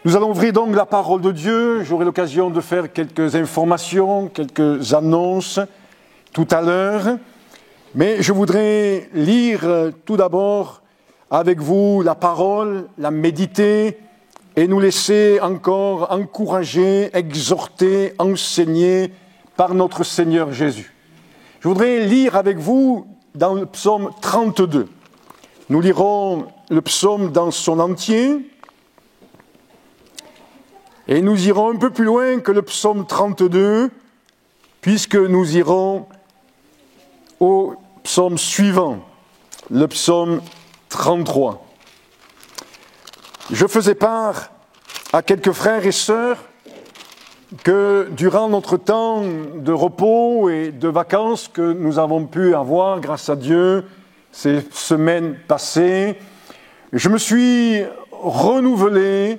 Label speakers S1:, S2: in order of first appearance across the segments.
S1: Nous allons ouvrir donc la parole de Dieu. J'aurai l'occasion de faire quelques informations, quelques annonces tout à l'heure. Mais je voudrais lire tout d'abord avec vous la parole, la méditer et nous laisser encore encourager, exhorter, enseigner par notre Seigneur Jésus. Je voudrais lire avec vous dans le psaume 32. Nous lirons le psaume dans son entier. Et nous irons un peu plus loin que le psaume 32, puisque nous irons au psaume suivant, le psaume 33. Je faisais part à quelques frères et sœurs que durant notre temps de repos et de vacances que nous avons pu avoir, grâce à Dieu, ces semaines passées, je me suis renouvelé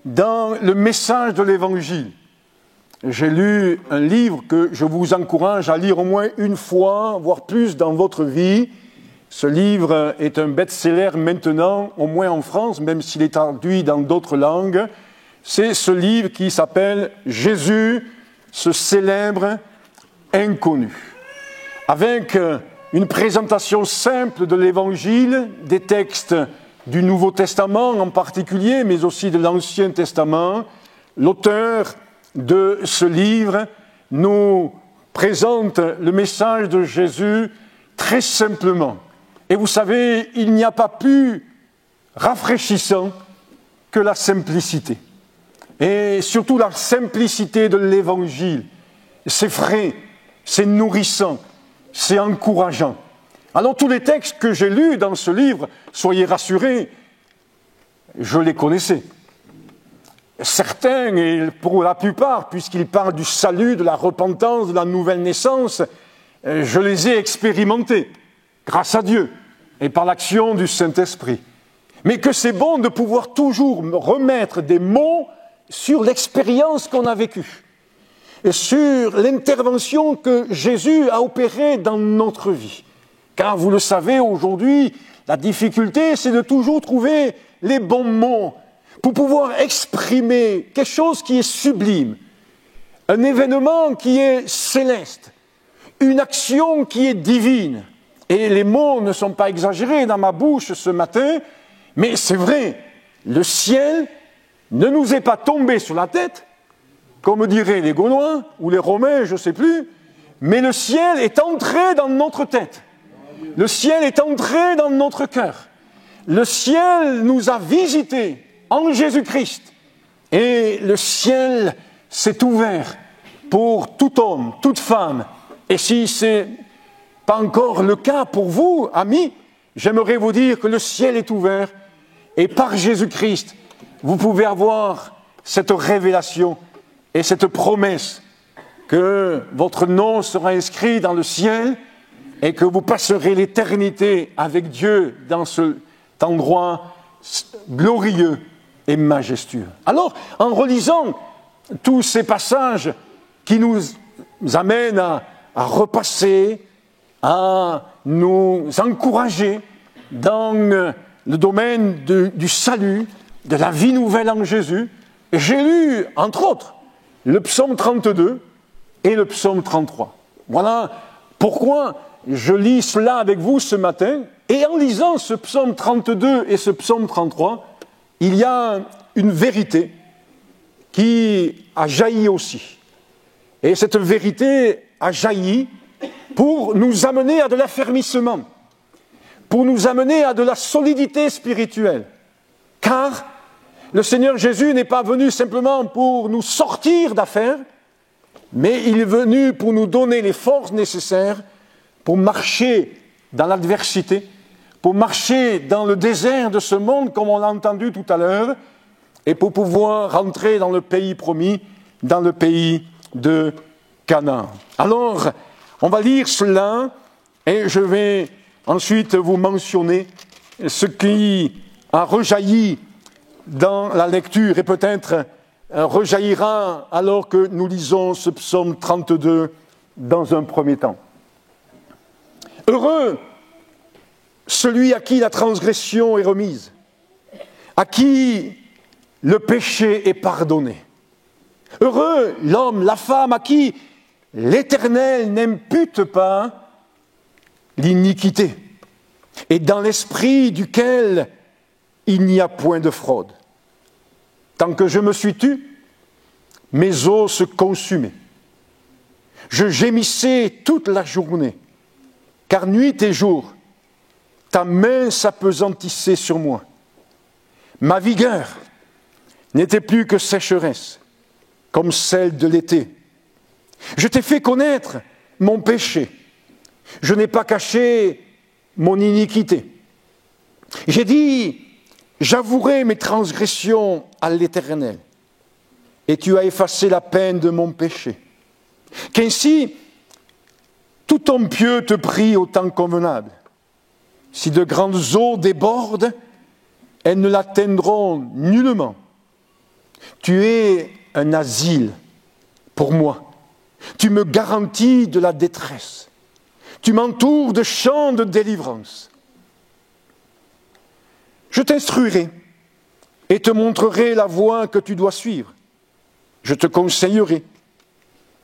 S1: dans le message de l'Évangile. J'ai lu un livre que je vous encourage à lire au moins une fois, voire plus dans votre vie. Ce livre est un best-seller maintenant, au moins en France, même s'il est traduit dans d'autres langues. C'est ce livre qui s'appelle « Jésus, ce célèbre inconnu ». Avec une présentation simple de l'Évangile, des textes du Nouveau Testament en particulier, mais aussi de l'Ancien Testament, l'auteur de ce livre nous présente le message de Jésus très simplement. Et vous savez, il n'y a pas plus rafraîchissant que la simplicité. Et surtout la simplicité de l'Évangile. C'est frais, c'est nourrissant, c'est encourageant. Alors tous les textes que j'ai lus dans ce livre, soyez rassurés, je les connaissais. Certains, et pour la plupart, puisqu'ils parlent du salut, de la repentance, de la nouvelle naissance, je les ai expérimentés, grâce à Dieu, et par l'action du Saint-Esprit. Mais que c'est bon de pouvoir toujours remettre des mots sur l'expérience qu'on a vécue, et sur l'intervention que Jésus a opérée dans notre vie. Car vous le savez, aujourd'hui, la difficulté, c'est de toujours trouver les bons mots pour pouvoir exprimer quelque chose qui est sublime, un événement qui est céleste, une action qui est divine. Et les mots ne sont pas exagérés dans ma bouche ce matin, mais c'est vrai, le ciel ne nous est pas tombé sur la tête, comme diraient les Gaulois ou les Romains, je ne sais plus, mais le ciel est entré dans notre tête. Le ciel est entré dans notre cœur. Le ciel nous a visités en Jésus-Christ. Et le ciel s'est ouvert pour tout homme, toute femme. Et si ce n'est pas encore le cas pour vous, amis, j'aimerais vous dire que le ciel est ouvert. Et par Jésus-Christ, vous pouvez avoir cette révélation et cette promesse que votre nom sera inscrit dans le ciel et que vous passerez l'éternité avec Dieu dans cet endroit glorieux et majestueux. Alors, en relisant tous ces passages qui nous amènent à repasser, à nous encourager dans le domaine du salut, de la vie nouvelle en Jésus, j'ai lu, entre autres, le psaume 32 et le psaume 33. Voilà pourquoi je lis cela avec vous ce matin, et en lisant ce psaume 32 et ce psaume 33, il y a une vérité qui a jailli aussi. Et cette vérité a jailli pour nous amener à de l'affermissement, pour nous amener à de la solidité spirituelle. Car le Seigneur Jésus n'est pas venu simplement pour nous sortir d'affaires, mais il est venu pour nous donner les forces nécessaires pour marcher dans l'adversité, pour marcher dans le désert de ce monde, comme on l'a entendu tout à l'heure, et pour pouvoir rentrer dans le pays promis, dans le pays de Canaan. Alors, on va lire cela, et je vais ensuite vous mentionner ce qui a rejailli dans la lecture, et peut-être rejaillira alors que nous lisons ce psaume 32 dans un premier temps. Heureux celui à qui la transgression est remise, à qui le péché est pardonné. Heureux l'homme, la femme à qui l'Éternel n'impute pas l'iniquité et dans l'esprit duquel il n'y a point de fraude. Tant que je me suis tu, mes os se consumaient. Je gémissais toute la journée, car nuit et jour, ta main s'appesantissait sur moi. Ma vigueur n'était plus que sécheresse, comme celle de l'été. Je t'ai fait connaître mon péché. Je n'ai pas caché mon iniquité. J'ai dit, j'avouerai mes transgressions à l'Éternel, et tu as effacé la peine de mon péché. Qu'ainsi, tout homme pieux te prie au temps convenable. Si de grandes eaux débordent, elles ne l'atteindront nullement. Tu es un asile pour moi. Tu me garantis de la détresse. Tu m'entoures de chants de délivrance. Je t'instruirai et te montrerai la voie que tu dois suivre. Je te conseillerai.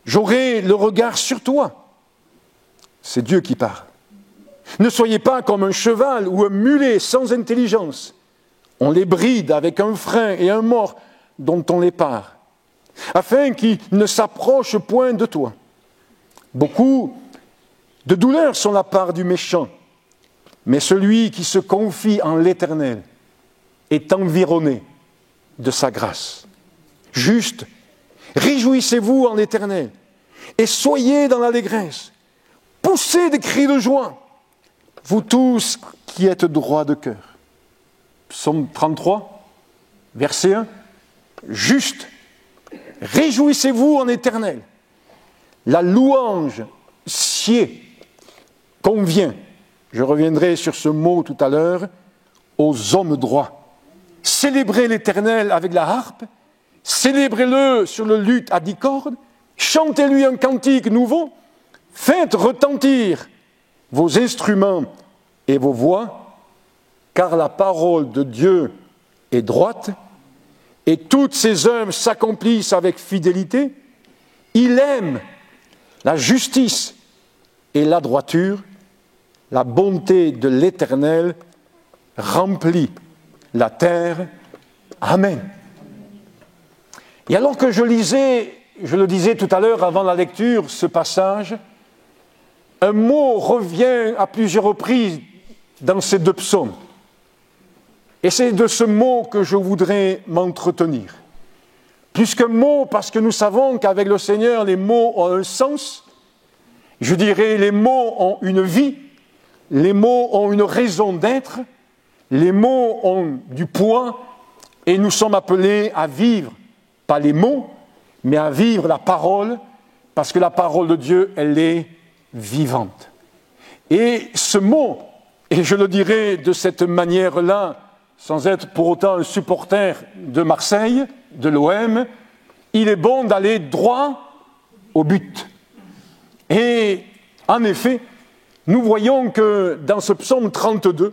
S1: J'aurai le regard sur toi. C'est Dieu qui parle. Ne soyez pas comme un cheval ou un mulet sans intelligence. On les bride avec un frein et un mors dont on les pare, afin qu'ils ne s'approchent point de toi. Beaucoup de douleurs sont la part du méchant, mais celui qui se confie en l'Éternel est environné de sa grâce. Juste, réjouissez-vous en l'Éternel et soyez dans l'allégresse. Poussez des cris de joie, vous tous qui êtes droits de cœur. Psaume 33, verset 1. Juste, réjouissez-vous en l'Éternel. La louange sied convient, je reviendrai sur ce mot tout à l'heure, aux hommes droits. Célébrez l'Éternel avec la harpe, célébrez-le sur le luth à 10 cordes, chantez-lui un cantique nouveau, faites retentir vos instruments et vos voix, car la parole de Dieu est droite, et toutes ses œuvres s'accomplissent avec fidélité. Il aime la justice et la droiture. La bonté de l'Éternel remplit la terre. Amen. Et alors que je lisais, je le disais tout à l'heure avant la lecture, ce passage, un mot revient à plusieurs reprises dans ces deux psaumes. Et c'est de ce mot que je voudrais m'entretenir. Plus qu'un mot, parce que nous savons qu'avec le Seigneur, les mots ont un sens. Je dirais, les mots ont une vie, les mots ont une raison d'être, les mots ont du poids, et nous sommes appelés à vivre, pas les mots, mais à vivre la parole, parce que la parole de Dieu, elle est vivante. Et ce mot, et je le dirai de cette manière-là, sans être pour autant un supporter de Marseille, de l'OM, il est bon d'aller droit au but. Et en effet, nous voyons que dans ce psaume 32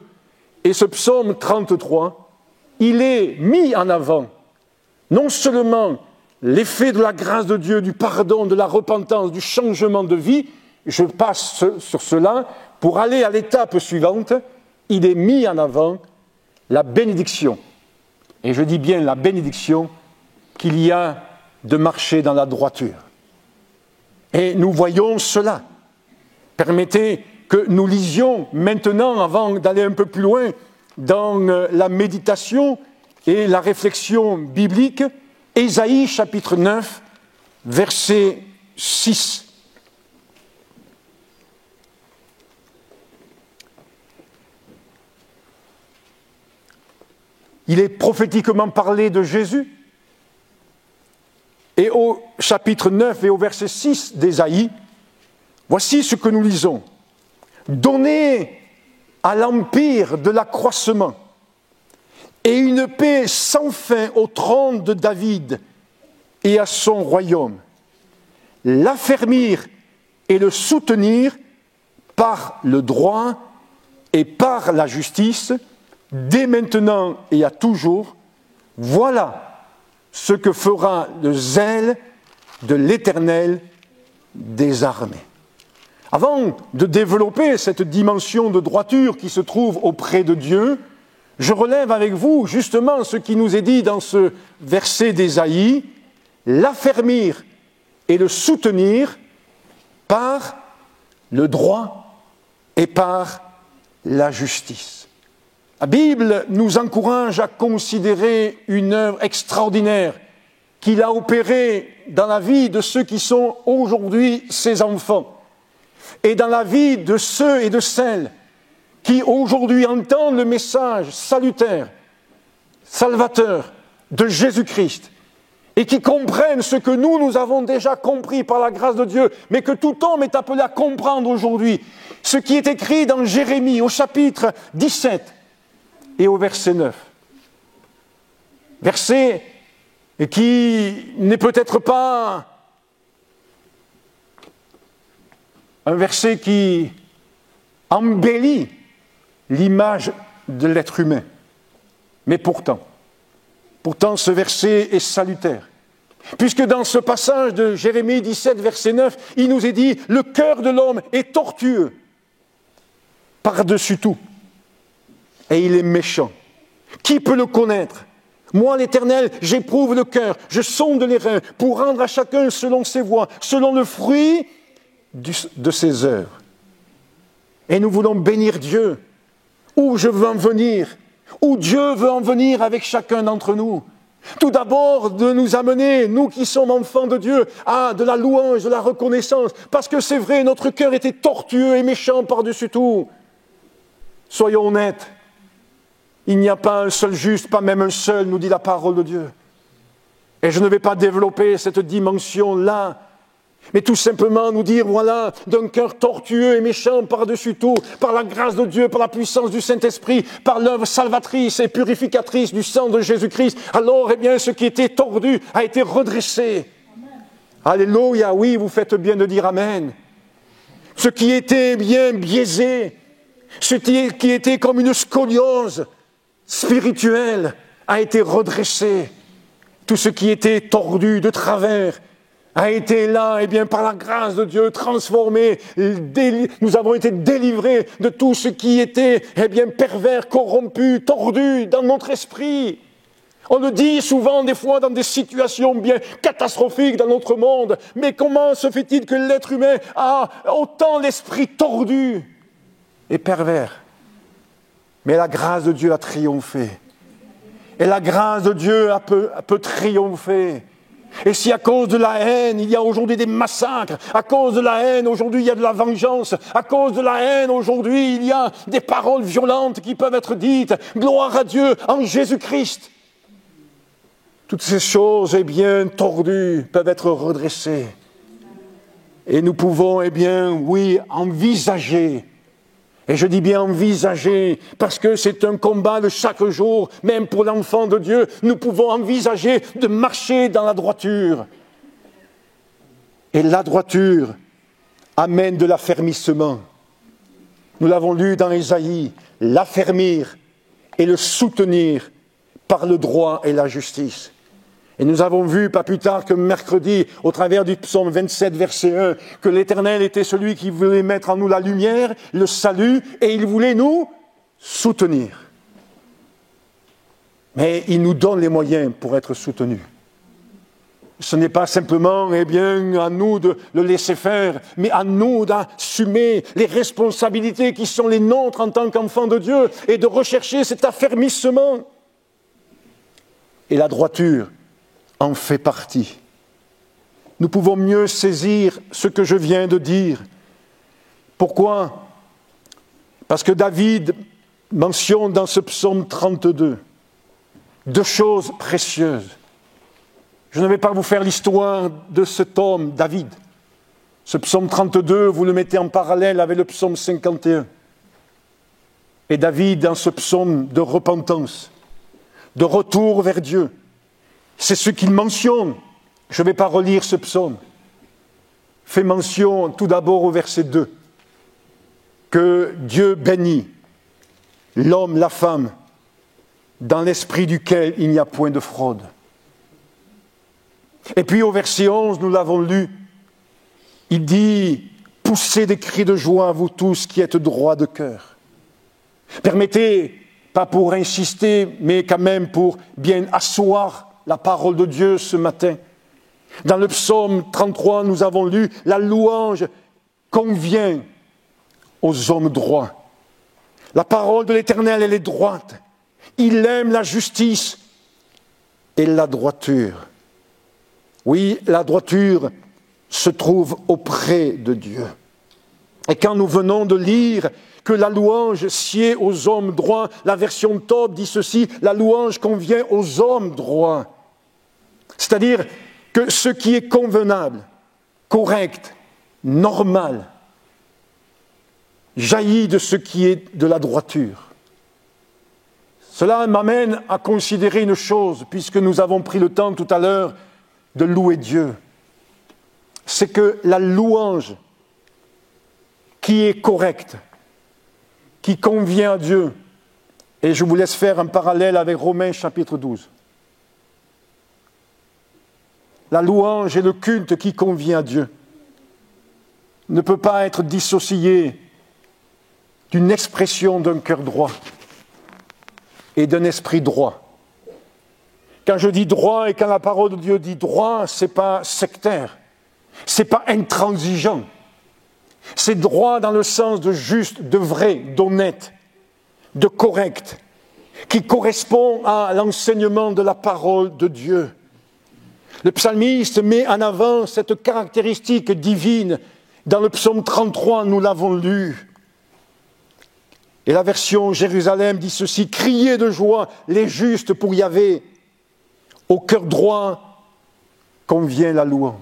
S1: et ce psaume 33, il est mis en avant non seulement l'effet de la grâce de Dieu, du pardon, de la repentance, du changement de vie, je passe sur cela, pour aller à l'étape suivante, il est mis en avant la bénédiction, et je dis bien la bénédiction, qu'il y a de marcher dans la droiture. Et nous voyons cela. Permettez que nous lisions maintenant, avant d'aller un peu plus loin, dans la méditation et la réflexion biblique, Ésaïe chapitre 9, verset 6. Il est prophétiquement parlé de Jésus. Et au chapitre 9 et au verset 6 d'Ésaïe, voici ce que nous lisons. Donnez à l'empire de l'accroissement et une paix sans fin au trône de David et à son royaume. L'affermir et le soutenir par le droit et par la justice, dès maintenant et à toujours. Voilà ce que fera le zèle de l'Éternel des armées. Avant de développer cette dimension de droiture qui se trouve auprès de Dieu, je relève avec vous justement ce qui nous est dit dans ce verset d'Ésaïe, l'affermir et le soutenir par le droit et par la justice. La Bible nous encourage à considérer une œuvre extraordinaire qu'il a opérée dans la vie de ceux qui sont aujourd'hui ses enfants et dans la vie de ceux et de celles qui aujourd'hui entendent le message salutaire, salvateur de Jésus-Christ et qui comprennent ce que nous avons déjà compris par la grâce de Dieu, mais que tout homme est appelé à comprendre aujourd'hui, ce qui est écrit dans Jérémie au chapitre 17 et au verset 9. Verset qui n'est peut-être pas un verset qui embellit l'image de l'être humain. Mais pourtant ce verset est salutaire. Puisque dans ce passage de Jérémie 17, verset 9, il nous est dit « Le cœur de l'homme est tortueux par-dessus tout, et il est méchant. Qui peut le connaître ? Moi, l'Éternel, j'éprouve le cœur, je sonde les reins, pour rendre à chacun selon ses voies, selon le fruit de ses œuvres. » Et nous voulons bénir Dieu, où je veux en venir, où Dieu veut en venir avec chacun d'entre nous. Tout d'abord, de nous amener, nous qui sommes enfants de Dieu, à de la louange, de la reconnaissance, parce que c'est vrai, notre cœur était tortueux et méchant par-dessus tout. Soyons honnêtes, il n'y a pas un seul juste, pas même un seul, nous dit la parole de Dieu. Et je ne vais pas développer cette dimension-là, mais tout simplement nous dire, voilà, d'un cœur tortueux et méchant par-dessus tout, par la grâce de Dieu, par la puissance du Saint-Esprit, par l'œuvre salvatrice et purificatrice du sang de Jésus-Christ, alors, eh bien, ce qui était tordu a été redressé. Amen. Alléluia, oui, vous faites bien de dire Amen. Ce qui était bien biaisé, ce qui était comme une scoliose spirituelle a été redressé. Tout ce qui était tordu de travers a été là, eh bien, par la grâce de Dieu, transformé. Nous avons été délivrés de tout ce qui était, eh bien, pervers, corrompu, tordu dans notre esprit. On le dit souvent, des fois, dans des situations bien catastrophiques dans notre monde. Mais comment se fait-il que l'être humain a autant l'esprit tordu et pervers? Mais la grâce de Dieu a triomphé. Et la grâce de Dieu peut triompher. Et si à cause de la haine, il y a aujourd'hui des massacres, à cause de la haine, aujourd'hui, il y a de la vengeance, à cause de la haine, aujourd'hui, il y a des paroles violentes qui peuvent être dites, gloire à Dieu en Jésus-Christ. Toutes ces choses, eh bien, tordues, peuvent être redressées. Et nous pouvons, eh bien, oui, envisager. Et je dis bien envisager, parce que c'est un combat de chaque jour, même pour l'enfant de Dieu, nous pouvons envisager de marcher dans la droiture. Et la droiture amène de l'affermissement. Nous l'avons lu dans Ésaïe, l'affermir et le soutenir par le droit et la justice. Et nous avons vu, pas plus tard que mercredi, au travers du psaume 27, verset 1, que l'Éternel était celui qui voulait mettre en nous la lumière, le salut, et il voulait nous soutenir. Mais il nous donne les moyens pour être soutenus. Ce n'est pas simplement, eh bien, à nous de le laisser faire, mais à nous d'assumer les responsabilités qui sont les nôtres en tant qu'enfants de Dieu et de rechercher cet affermissement. Et la droiture en fait partie. Nous pouvons mieux saisir ce que je viens de dire. Pourquoi ? Parce que David mentionne dans ce psaume 32 deux choses précieuses. Je ne vais pas vous faire l'histoire de cet homme, David. Ce psaume 32, vous le mettez en parallèle avec le psaume 51. Et David, dans ce psaume de repentance, de retour vers Dieu, c'est ce qu'il mentionne. Je ne vais pas relire ce psaume. Fait mention tout d'abord au verset 2, que Dieu bénit l'homme, la femme, dans l'esprit duquel il n'y a point de fraude. Et puis au verset 11, nous l'avons lu, il dit « Poussez des cris de joie, vous tous qui êtes droits de cœur. » Permettez, pas pour insister, mais quand même pour bien asseoir la parole de Dieu ce matin. Dans le psaume 33, nous avons lu « La louange convient aux hommes droits. » La parole de l'Éternel, elle est droite. Il aime la justice et la droiture. Oui, la droiture se trouve auprès de Dieu. Et quand nous venons de lire que la louange sied aux hommes droits, la version Tob dit ceci, la louange convient aux hommes droits. C'est-à-dire que ce qui est convenable, correct, normal, jaillit de ce qui est de la droiture. Cela m'amène à considérer une chose, puisque nous avons pris le temps tout à l'heure de louer Dieu. C'est que la louange qui est correcte, qui convient à Dieu, et je vous laisse faire un parallèle avec Romains chapitre 12. La louange et le culte qui convient à Dieu ne peut pas être dissocié d'une expression d'un cœur droit et d'un esprit droit. Quand je dis droit et quand la parole de Dieu dit droit, ce n'est pas sectaire, ce n'est pas intransigeant. C'est droit dans le sens de juste, de vrai, d'honnête, de correct, qui correspond à l'enseignement de la parole de Dieu. Le psalmiste met en avant cette caractéristique divine. Dans le psaume 33, nous l'avons lu. Et la version Jérusalem dit ceci, « Criez de joie les justes pour Yahvé, au cœur droit convient la louange. »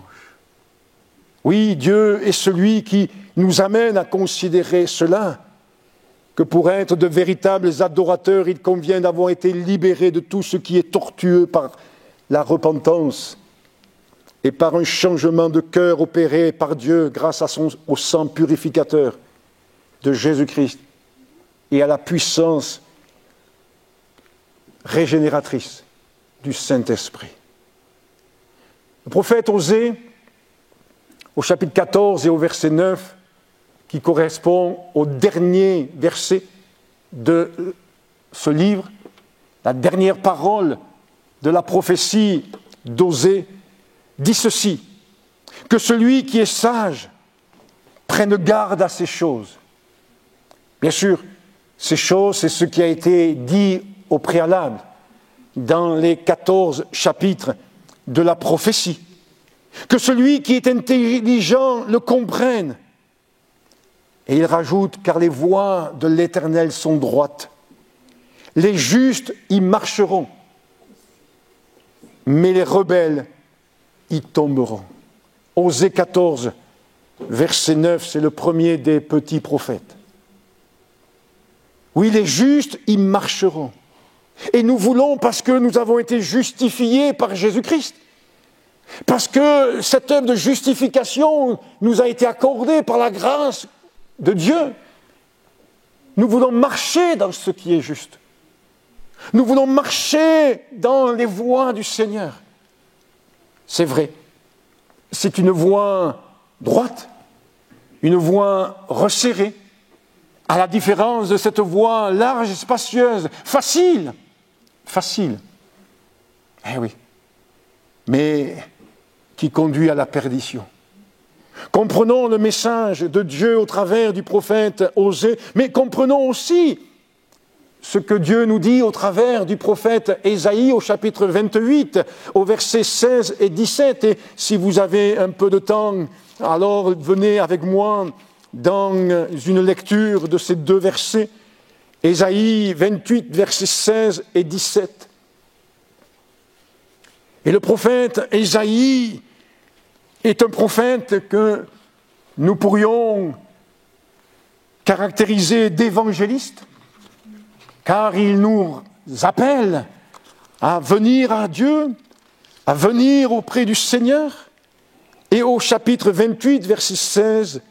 S1: Oui, Dieu est celui qui nous amène à considérer cela, que pour être de véritables adorateurs, il convient d'avoir été libérés de tout ce qui est tortueux par la repentance et par un changement de cœur opéré par Dieu grâce au sang purificateur de Jésus-Christ et à la puissance régénératrice du Saint-Esprit. Le prophète Osée, au chapitre 14 et au verset 9, qui correspond au dernier verset de ce livre, la dernière parole de la prophétie d'Osée, dit ceci, que celui qui est sage prenne garde à ces choses. Bien sûr, ces choses, c'est ce qui a été dit au préalable dans les 14 chapitres de la prophétie. Que celui qui est intelligent le comprenne. Et il rajoute, car les voies de l'Éternel sont droites. Les justes y marcheront, mais les rebelles y tomberont. Osée 14, verset 9, c'est le premier des petits prophètes. Oui, les justes y marcheront. Et nous voulons, parce que nous avons été justifiés par Jésus-Christ, parce que cette œuvre de justification nous a été accordée par la grâce de Dieu, nous voulons marcher dans ce qui est juste. Nous voulons marcher dans les voies du Seigneur. C'est vrai, c'est une voie droite, une voie resserrée, à la différence de cette voie large et spacieuse, facile. Eh oui, mais qui conduit à la perdition. Comprenons le message de Dieu au travers du prophète Osée, mais comprenons aussi ce que Dieu nous dit au travers du prophète Ésaïe au chapitre 28, au versets 16 et 17. Et si vous avez un peu de temps, alors venez avec moi dans une lecture de ces deux versets. Ésaïe 28, versets 16 et 17. Et le prophète Ésaïe est un prophète que nous pourrions caractériser d'évangéliste, car il nous appelle à venir à Dieu, à venir auprès du Seigneur. Et au chapitre 28, verset 16,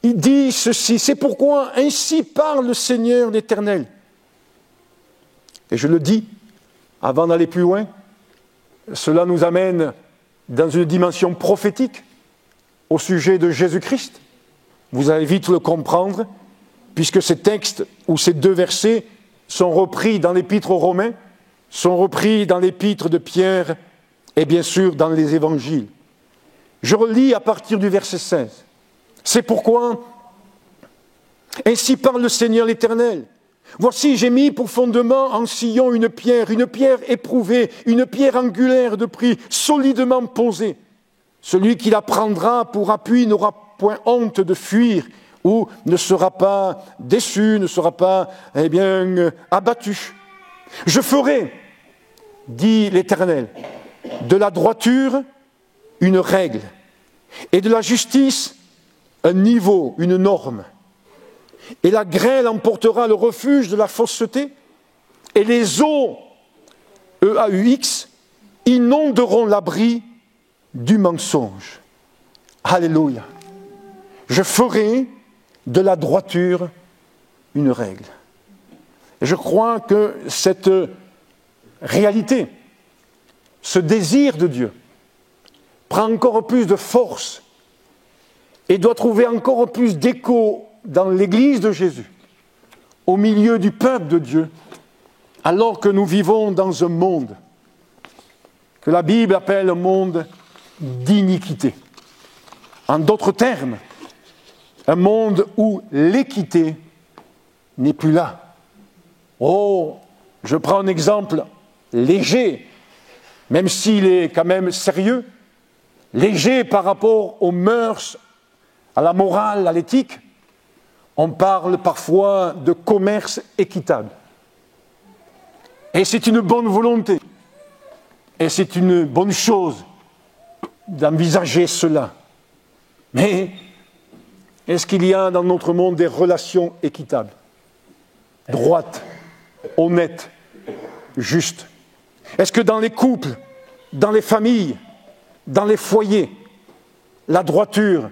S1: il dit ceci, c'est pourquoi ainsi parle le Seigneur l'Éternel. Et je le dis, avant d'aller plus loin, cela nous amène dans une dimension prophétique au sujet de Jésus-Christ. Vous allez vite le comprendre, puisque ces textes ou ces deux versets sont repris dans l'épître aux Romains, sont repris dans l'épître de Pierre et bien sûr dans les évangiles. Je relis à partir du verset 16. C'est pourquoi, ainsi parle le Seigneur l'Éternel. Voici, j'ai mis pour fondement en Sion une pierre éprouvée, une pierre angulaire de prix, solidement posée. Celui qui la prendra pour appui n'aura point honte de fuir, ou ne sera pas déçu, ne sera pas, abattu. Je ferai, dit l'Éternel, de la droiture une règle, et de la justice un niveau, une norme. Et la grêle emportera le refuge de la fausseté, et les eaux, EAUX, inonderont l'abri du mensonge. Alléluia. Je ferai de la droiture une règle. Et je crois que cette réalité, ce désir de Dieu, prend encore plus de force et doit trouver encore plus d'écho dans l'Église de Jésus, au milieu du peuple de Dieu, alors que nous vivons dans un monde que la Bible appelle un monde d'iniquité. En d'autres termes, un monde où l'équité n'est plus là. Oh, je prends un exemple léger, même s'il est quand même sérieux, léger par rapport aux mœurs, à la morale, à l'éthique. On parle parfois de commerce équitable. Et c'est une bonne volonté. Et c'est une bonne chose d'envisager cela. Mais est-ce qu'il y a dans notre monde des relations équitables, droites, honnêtes, justes? Est-ce que dans les couples, dans les familles, dans les foyers, la droiture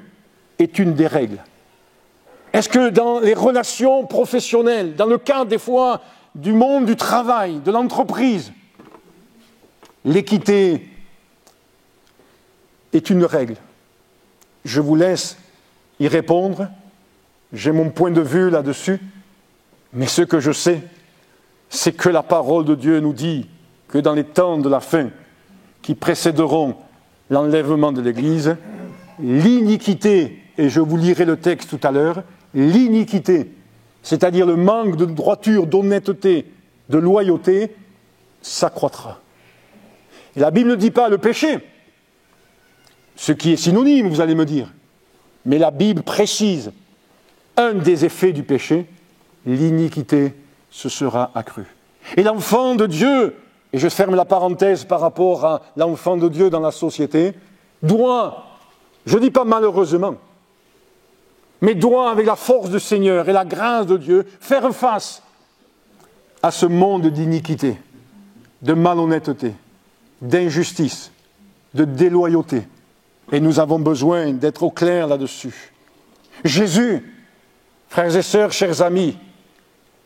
S1: est une des règles? Est-ce que dans les relations professionnelles, dans le cadre des fois du monde du travail, de l'entreprise, l'équité est une règle? Je vous laisse y répondre. J'ai mon point de vue là-dessus. Mais ce que je sais, c'est que la parole de Dieu nous dit que dans les temps de la fin, qui précéderont l'enlèvement de l'Église, l'iniquité, et je vous lirai le texte tout à l'heure, l'iniquité, c'est-à-dire le manque de droiture, d'honnêteté, de loyauté, s'accroîtra. Et la Bible ne dit pas le péché, ce qui est synonyme, vous allez me dire. Mais la Bible précise un des effets du péché, l'iniquité se sera accrue. Et l'enfant de Dieu, et je ferme la parenthèse par rapport à l'enfant de Dieu dans la société, doit, je ne dis pas malheureusement, mais doit, avec la force du Seigneur et la grâce de Dieu, faire face à ce monde d'iniquité, de malhonnêteté, d'injustice, de déloyauté. Et nous avons besoin d'être au clair là-dessus. Jésus, frères et sœurs, chers amis,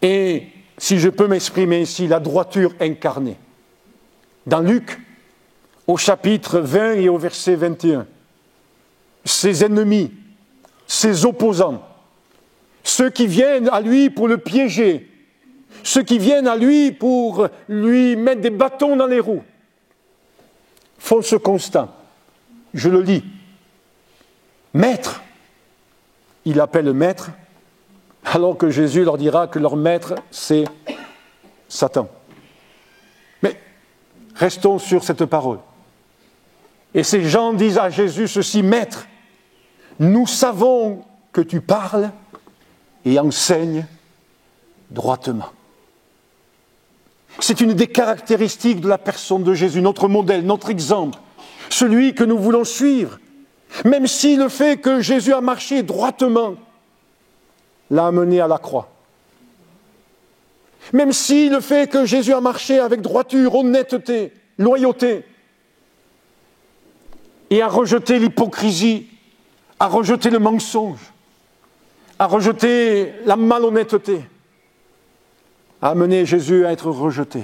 S1: est, si je peux m'exprimer ici, la droiture incarnée. Dans Luc, au chapitre 20 et au verset 21, ses ennemis, ses opposants, ceux qui viennent à lui pour le piéger, ceux qui viennent à lui pour lui mettre des bâtons dans les roues, font ce constat. Je le lis. Maître, il appelle maître, alors que Jésus leur dira que leur maître, c'est Satan. Mais restons sur cette parole. Et ces gens disent à Jésus ceci: Maître, nous savons que tu parles et enseignes droitement. C'est une des caractéristiques de la personne de Jésus, notre modèle, notre exemple, celui que nous voulons suivre, même si le fait que Jésus a marché droitement l'a amené à la croix. Même si le fait que Jésus a marché avec droiture, honnêteté, loyauté, et a rejeté l'hypocrisie, a rejeté le mensonge, a rejeté la malhonnêteté, a amené Jésus à être rejeté.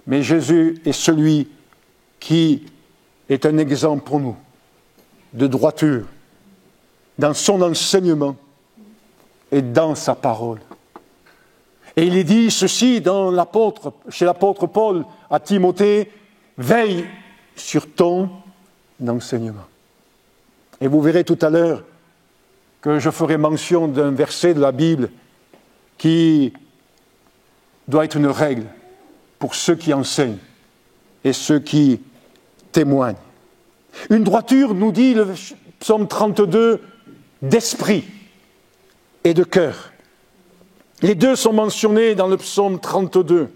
S1: Mais Jésus est celui qui est un exemple pour nous de droiture dans son enseignement et dans sa parole. Et il est dit ceci chez l'apôtre Paul à Timothée, veille sur ton enseignement. Et vous verrez tout à l'heure que je ferai mention d'un verset de la Bible qui doit être une règle pour ceux qui enseignent et ceux qui témoignent. Une droiture, nous dit le psaume 32, d'esprit et de cœur. Les deux sont mentionnés dans le psaume 32.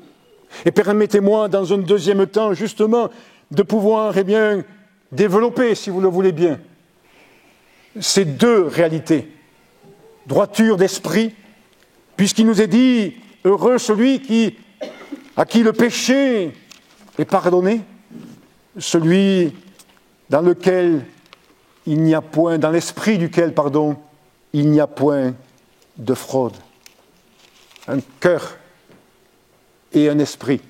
S1: Et permettez-moi, dans un deuxième temps, justement, de pouvoir, développer, si vous le voulez bien, ces deux réalités. Droiture d'esprit, puisqu'il nous est dit, heureux celui à qui le péché est pardonné, celui dans lequel il n'y a point, dans l'esprit duquel, il n'y a point de fraude. Un cœur et un esprit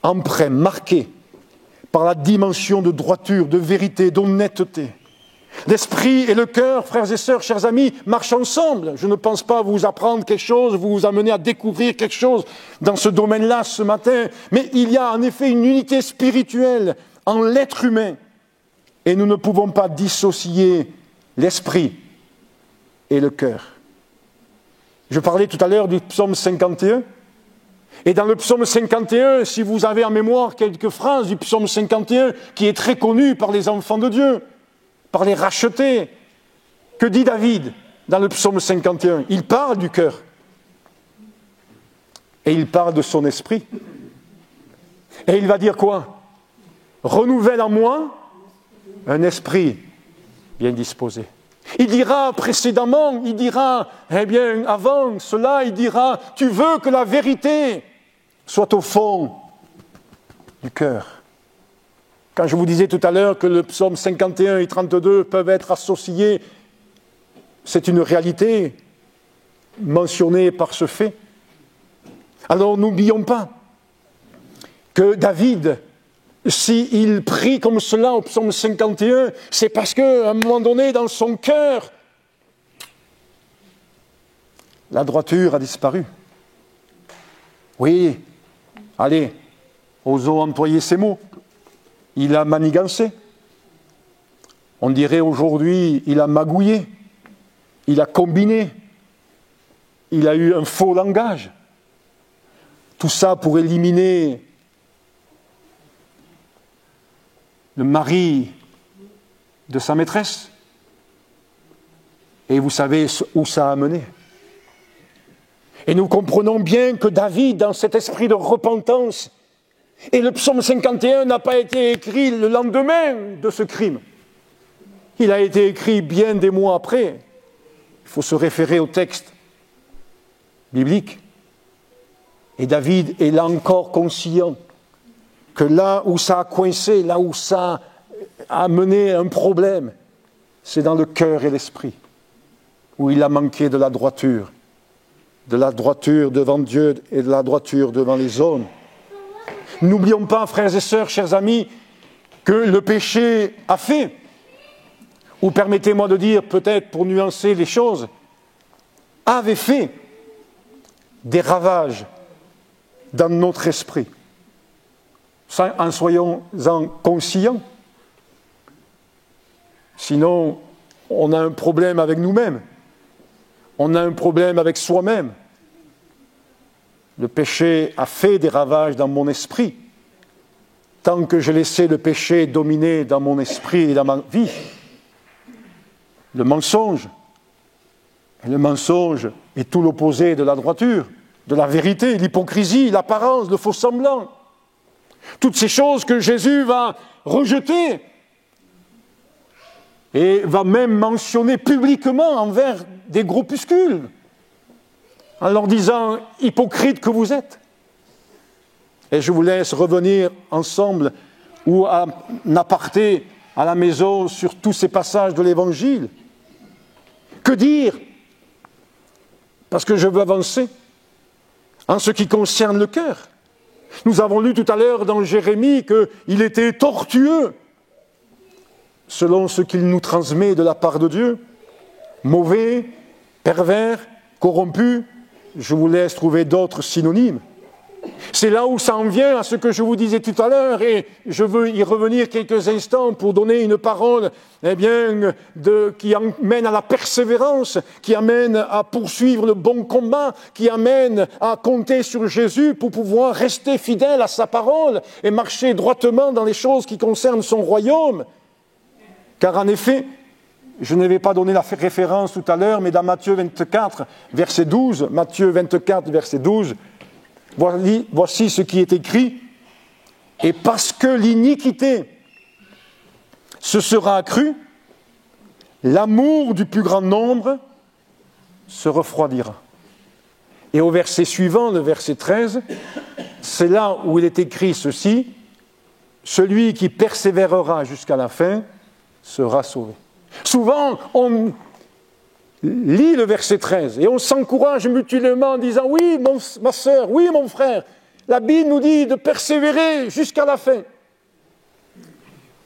S1: empreints, marqués par la dimension de droiture, de vérité, d'honnêteté. L'esprit et le cœur, frères et sœurs, chers amis, marchent ensemble. Je ne pense pas vous apprendre quelque chose, vous amener à découvrir quelque chose dans ce domaine-là ce matin, mais il y a en effet une unité spirituelle en l'être humain. Et nous ne pouvons pas dissocier l'esprit et le cœur. Je parlais tout à l'heure du psaume 51. Et dans le psaume 51, si vous avez en mémoire quelques phrases du psaume 51, qui est très connu par les enfants de Dieu, par les rachetés, que dit David dans le psaume 51 ? Il parle du cœur. Et il parle de son esprit. Et il va dire quoi ? Renouvelle en moi un esprit bien disposé. Il dira précédemment, avant cela, il dira, tu veux que la vérité soit au fond du cœur. Quand je vous disais tout à l'heure que le psaume 51 et 32 peuvent être associés, c'est une réalité mentionnée par ce fait. Alors n'oublions pas que David, s'il prie comme cela au psaume 51, c'est parce qu'à un moment donné, dans son cœur, la droiture a disparu. Oui, allez, osons employer ces mots. Il a manigancé. On dirait aujourd'hui, il a magouillé. Il a combiné. Il a eu un faux langage. Tout ça pour éliminer le mari de sa maîtresse. Et vous savez où ça a mené. Et nous comprenons bien que David, dans cet esprit de repentance, et le psaume 51 n'a pas été écrit le lendemain de ce crime. Il a été écrit bien des mois après. Il faut se référer au texte biblique. Et David est là encore conscient que là où ça a coincé, là où ça a mené un problème, c'est dans le cœur et l'esprit, où il a manqué de la droiture devant Dieu et de la droiture devant les hommes. N'oublions pas, frères et sœurs, chers amis, que le péché a fait, ou permettez-moi de dire, peut-être pour nuancer les choses, avait fait des ravages dans notre esprit. En soyons-en conscients. Sinon, on a un problème avec nous-mêmes. On a un problème avec soi-même. Le péché a fait des ravages dans mon esprit. Tant que je laissais le péché dominer dans mon esprit et dans ma vie. Le mensonge. Et le mensonge est tout l'opposé de la droiture, de la vérité, l'hypocrisie, l'apparence, le faux semblant. Toutes ces choses que Jésus va rejeter et va même mentionner publiquement envers des groupuscules, en leur disant « hypocrites que vous êtes ». Et je vous laisse revenir ensemble ou en aparté à la maison sur tous ces passages de l'Évangile. Que dire ? Parce que je veux avancer en ce qui concerne le cœur. Nous avons lu tout à l'heure dans Jérémie qu'il était tortueux selon ce qu'il nous transmet de la part de Dieu, mauvais, pervers, corrompu, je vous laisse trouver d'autres synonymes. C'est là où ça en vient à ce que je vous disais tout à l'heure, et je veux y revenir quelques instants pour donner une parole qui amène à la persévérance, qui amène à poursuivre le bon combat, qui amène à compter sur Jésus pour pouvoir rester fidèle à sa parole et marcher droitement dans les choses qui concernent son royaume. Car en effet, je ne vais pas donner la référence tout à l'heure, mais dans Matthieu 24, verset 12, Matthieu 24, verset 12, voici ce qui est écrit. Et parce que l'iniquité se sera accrue, l'amour du plus grand nombre se refroidira. Et au verset suivant, le verset 13, c'est là où il est écrit ceci, celui qui persévérera jusqu'à la fin sera sauvé. Souvent, on lit le verset 13 et on s'encourage mutuellement en disant « Oui, ma sœur, oui, mon frère, la Bible nous dit de persévérer jusqu'à la fin. »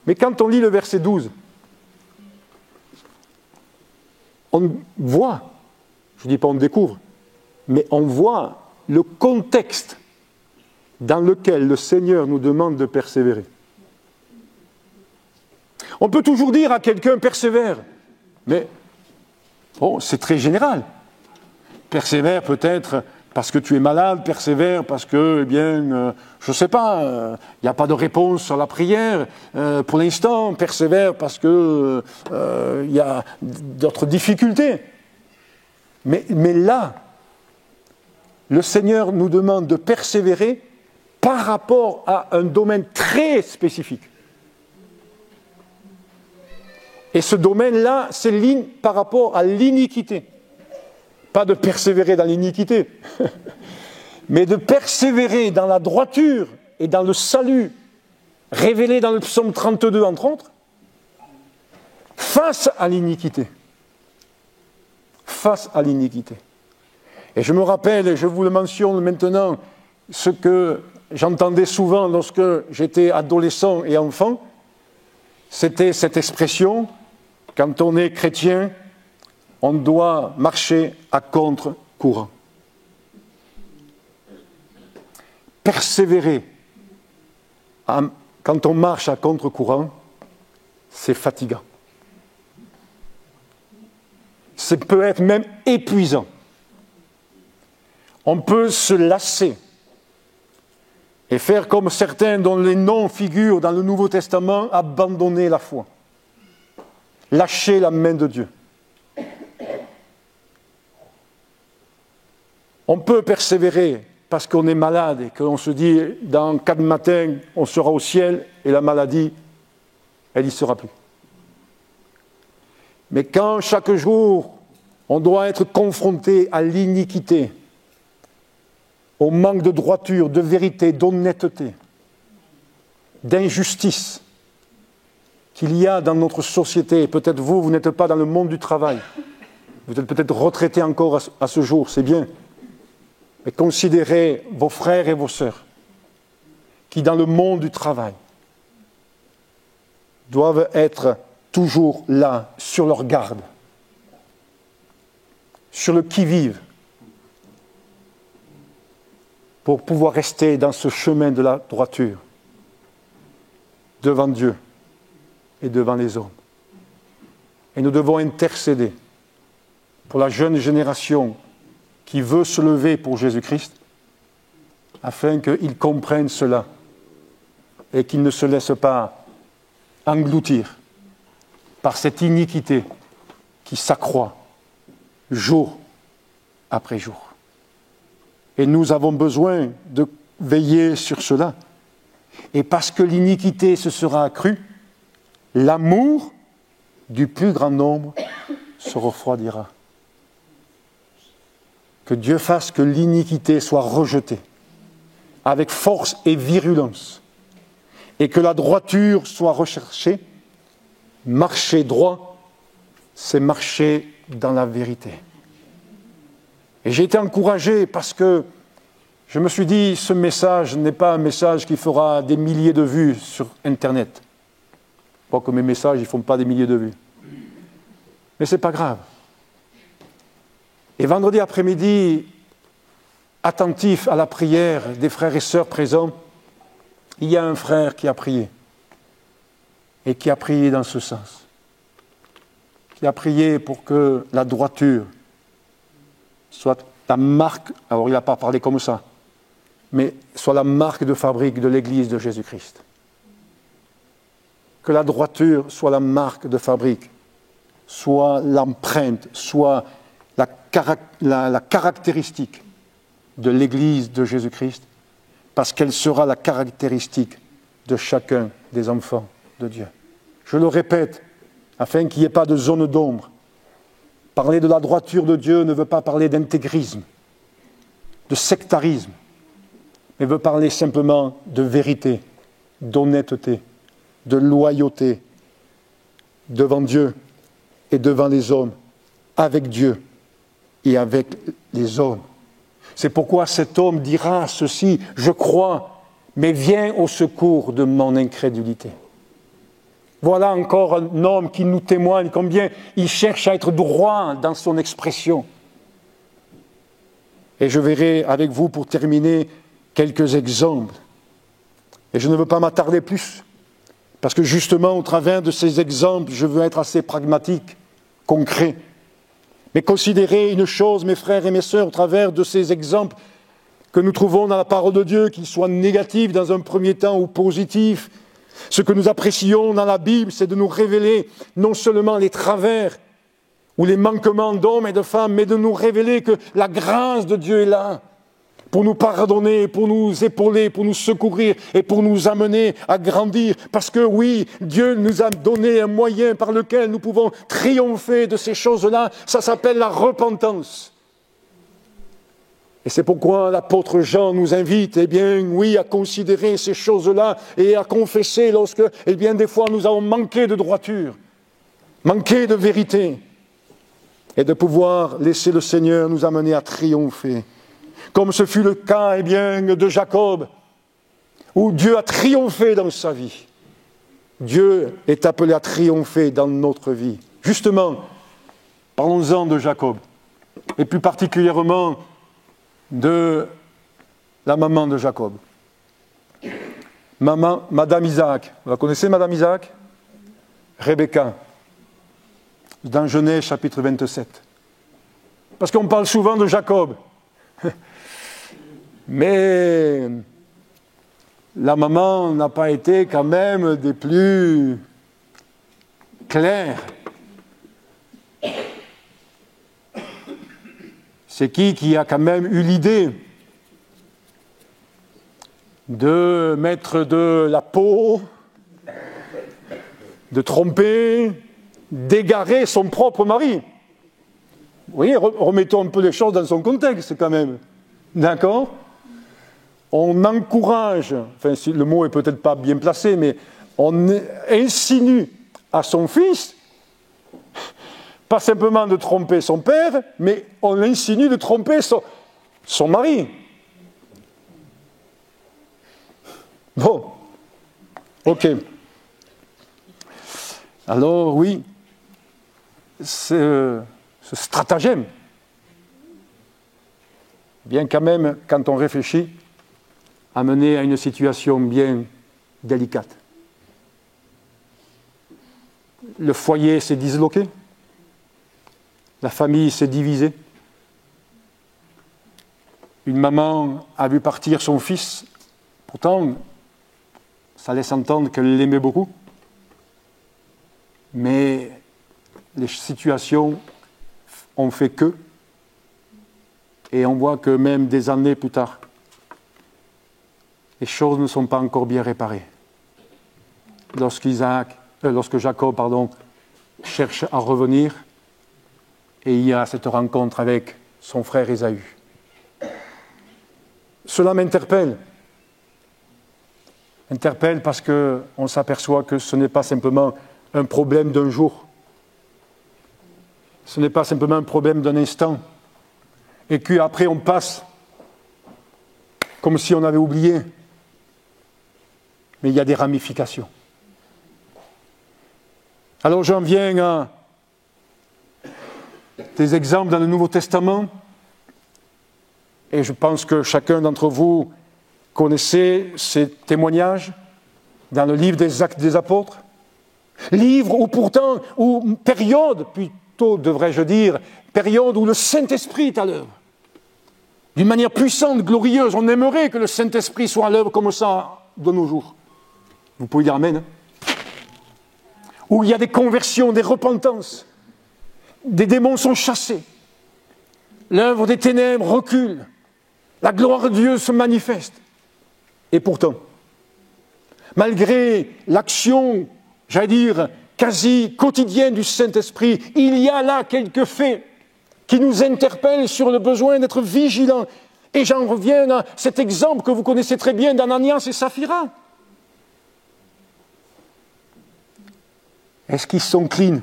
S1: Mais quand on lit le verset 12, on voit, je ne dis pas on découvre, mais on voit le contexte dans lequel le Seigneur nous demande de persévérer. On peut toujours dire à quelqu'un « persévère », mais bon, c'est très général. Persévère peut-être parce que tu es malade, persévère parce que, eh bien, je ne sais pas, il n'y a pas de réponse à la prière pour l'instant, persévère parce que il y a d'autres difficultés. Mais là, le Seigneur nous demande de persévérer par rapport à un domaine très spécifique. Et ce domaine-là, c'est par rapport à l'iniquité. Pas de persévérer dans l'iniquité, mais de persévérer dans la droiture et dans le salut révélé dans le psaume 32, entre autres, face à l'iniquité. Face à l'iniquité. Et je me rappelle, et je vous le mentionne maintenant, ce que j'entendais souvent lorsque j'étais adolescent et enfant, c'était cette expression: quand on est chrétien, on doit marcher à contre-courant. Persévérer quand on marche à contre-courant, c'est fatigant. Ça peut être même épuisant. On peut se lasser et faire comme certains dont les noms figurent dans le Nouveau Testament, abandonner la foi, lâcher la main de Dieu. On peut persévérer parce qu'on est malade et qu'on se dit dans 4 matins on sera au ciel et la maladie, elle n'y sera plus. Mais quand chaque jour on doit être confronté à l'iniquité, au manque de droiture, de vérité, d'honnêteté, d'injustice qu'il y a dans notre société, peut-être vous n'êtes pas dans le monde du travail, vous êtes peut-être retraité encore à ce jour, c'est bien. Mais considérez vos frères et vos sœurs qui, dans le monde du travail, doivent être toujours là, sur leur garde, sur le qui-vive, pour pouvoir rester dans ce chemin de la droiture, devant Dieu et devant les hommes. Et nous devons intercéder pour la jeune génération qui veut se lever pour Jésus-Christ, afin qu'ils comprennent cela et qu'ils ne se laissent pas engloutir par cette iniquité qui s'accroît jour après jour. Et nous avons besoin de veiller sur cela. Et parce que l'iniquité se sera accrue, l'amour du plus grand nombre se refroidira. Que Dieu fasse que l'iniquité soit rejetée avec force et virulence, et que la droiture soit recherchée. Marcher droit, c'est marcher dans la vérité. Et j'ai été encouragé parce que je me suis dit, ce message n'est pas un message qui fera des milliers de vues sur Internet. crois que mes messages, ils ne font pas des milliers de vues. Mais ce n'est pas grave. Et vendredi après-midi, attentif à la prière des frères et sœurs présents, il y a un frère qui a prié. Et qui a prié dans ce sens. Qui a prié pour que la droiture soit la marque, alors il n'a pas parlé comme ça, mais soit la marque de fabrique de l'Église de Jésus-Christ. Que la droiture soit la marque de fabrique, soit l'empreinte, soit la caractéristique de l'Église de Jésus-Christ, parce qu'elle sera la caractéristique de chacun des enfants de Dieu. Je le répète, afin qu'il n'y ait pas de zone d'ombre. Parler de la droiture de Dieu ne veut pas parler d'intégrisme, de sectarisme, mais veut parler simplement de vérité, d'honnêteté, de loyauté devant Dieu et devant les hommes, avec Dieu et avec les hommes. C'est pourquoi cet homme dira ceci, « Je crois, mais viens au secours de mon incrédulité. » Voilà encore un homme qui nous témoigne combien il cherche à être droit dans son expression. Et je verrai avec vous, pour terminer, quelques exemples. Et je ne veux pas m'attarder plus, parce que justement, au travers de ces exemples, je veux être assez pragmatique, concret. Mais considérez une chose, mes frères et mes sœurs, au travers de ces exemples que nous trouvons dans la parole de Dieu, qu'ils soient négatifs dans un premier temps ou positifs. Ce que nous apprécions dans la Bible, c'est de nous révéler non seulement les travers ou les manquements d'hommes et de femmes, mais de nous révéler que la grâce de Dieu est là pour nous pardonner, pour nous épauler, pour nous secourir et pour nous amener à grandir. Parce que oui, Dieu nous a donné un moyen par lequel nous pouvons triompher de ces choses-là. Ça s'appelle la repentance. Et c'est pourquoi l'apôtre Jean nous invite, eh bien, oui, à considérer ces choses-là et à confesser lorsque, eh bien, des fois nous avons manqué de droiture, manqué de vérité, et de pouvoir laisser le Seigneur nous amener à triompher. Comme ce fut le cas, eh bien, de Jacob, où Dieu a triomphé dans sa vie. Dieu est appelé à triompher dans notre vie. Justement, parlons-en de Jacob, et plus particulièrement de la maman de Jacob. Madame Isaac. Vous la connaissez, Madame Isaac? Rebecca, dans Genèse chapitre 27. Parce qu'on parle souvent de Jacob. Mais la maman n'a pas été quand même des plus claires. C'est qui a quand même eu l'idée de mettre de la peau, de tromper, d'égarer son propre mari? Vous voyez, remettons un peu les choses dans son contexte quand même. D'accord? On encourage, enfin le mot est peut-être pas bien placé, mais on insinue à son fils, pas simplement de tromper son père, mais on insinue de tromper son mari. Bon, ok. Alors oui, ce stratagème, bien quand même, quand on réfléchit, a mené à une situation bien délicate. Le foyer s'est disloqué, la famille s'est divisée. Une maman a vu partir son fils, pourtant, ça laisse entendre qu'elle l'aimait beaucoup, mais les situations ont fait que, et on voit que même des années plus tard, les choses ne sont pas encore bien réparées. Lorsque Jacob cherche à revenir, et il y a cette rencontre avec son frère Ésaü. Cela m'interpelle. Interpelle parce qu'on s'aperçoit que ce n'est pas simplement un problème d'un jour. Ce n'est pas simplement un problème d'un instant. Et qu'après on passe comme si on avait oublié. Mais il y a des ramifications. Alors j'en viens à des exemples dans le Nouveau Testament, et je pense que chacun d'entre vous connaissait ces témoignages dans le livre des Actes des Apôtres. Livre ou période, plutôt devrais-je dire, période où le Saint-Esprit est à l'œuvre. D'une manière puissante, glorieuse. On aimerait que le Saint-Esprit soit à l'œuvre comme ça de nos jours. Vous pouvez dire Amen. Où il y a des conversions, des repentances. Des démons sont chassés. L'œuvre des ténèbres recule. La gloire de Dieu se manifeste. Et pourtant, malgré l'action, j'allais dire, quasi quotidienne du Saint-Esprit, il y a là quelques faits qui nous interpellent sur le besoin d'être vigilants. Et j'en reviens à cet exemple que vous connaissez très bien d'Ananias et Saphira. Est-ce qu'ils sont clean?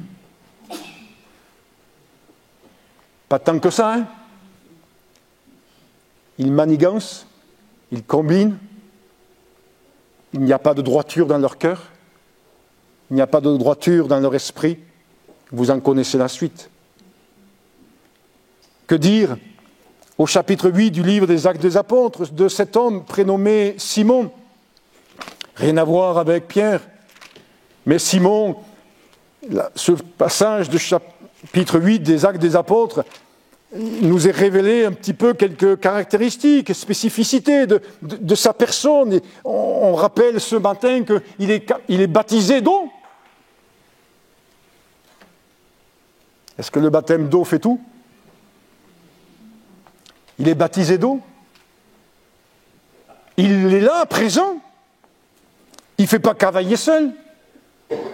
S1: Pas tant que ça, hein? Ils manigancent, ils combinent. Il n'y a pas de droiture dans leur cœur. Il n'y a pas de droiture dans leur esprit. Vous en connaissez la suite. Que dire au chapitre 8 du livre des Actes des Apôtres de cet homme prénommé Simon? Rien à voir avec Pierre. Mais Simon, ce passage du chapitre 8 des Actes des Apôtres nous est révélé un petit peu quelques caractéristiques, spécificités de sa personne. Et on rappelle ce matin qu'il est baptisé d'eau. Est-ce que le baptême d'eau fait tout? Il est baptisé d'eau. Il est là, présent. Il ne fait pas cavailler seul.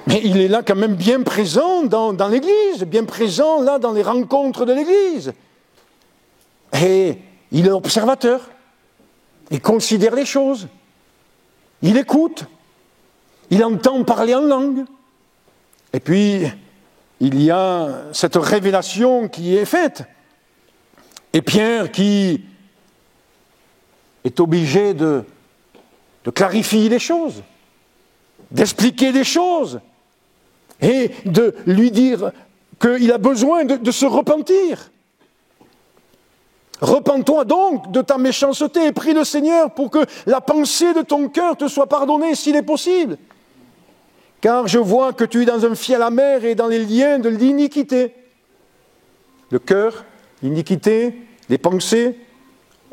S1: Mais il est là quand même bien présent dans l'Église, bien présent là dans les rencontres de l'Église. Et il est observateur. Il considère les choses. Il écoute. Il entend parler en langue. Et puis, il y a cette révélation qui est faite. Et Pierre qui est obligé de clarifier les choses, d'expliquer les choses et de lui dire qu'il a besoin de se repentir. Repens-toi donc de ta méchanceté et prie le Seigneur pour que la pensée de ton cœur te soit pardonnée s'il est possible. Car je vois que tu es dans un fiel amer et dans les liens de l'iniquité. Le cœur, l'iniquité, les pensées,